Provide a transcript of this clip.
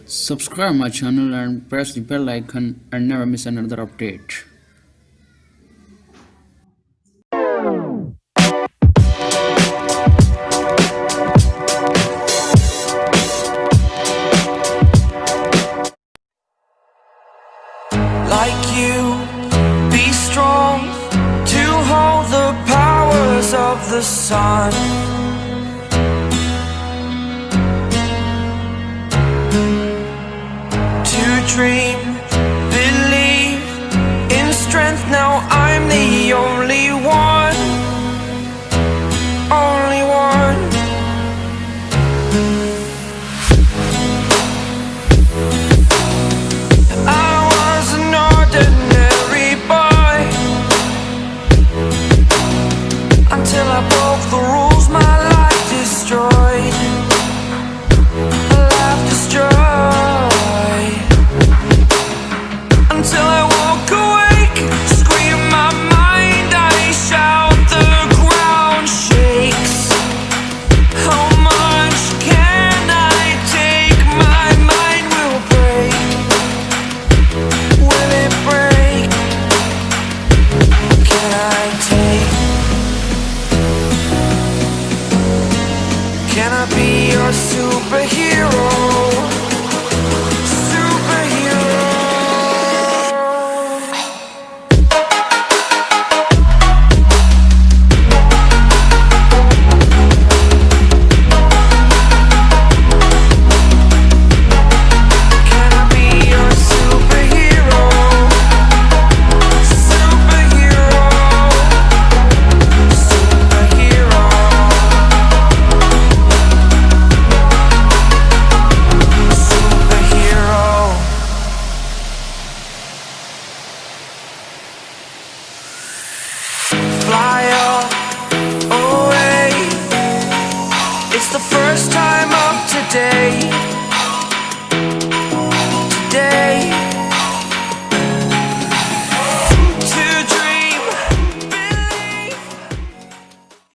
Subscribe my channel and press the bell icon and never miss another update. Like you, be strong to hold the powers of the sun. To dream, believe in strength. Now I'm the only one, only one. I was an ordinary boy until I broke the rules, my life destroyed, life destroyed. Until I walk awake, scream my mind, I shout, the ground shakes. How much can I take? My mind will break. Will it break? Can I take? Can I be your superhero? Superhero. Can I be your superhero? Superhero. Superhero. Superhero. Fly away. It's the first time of today.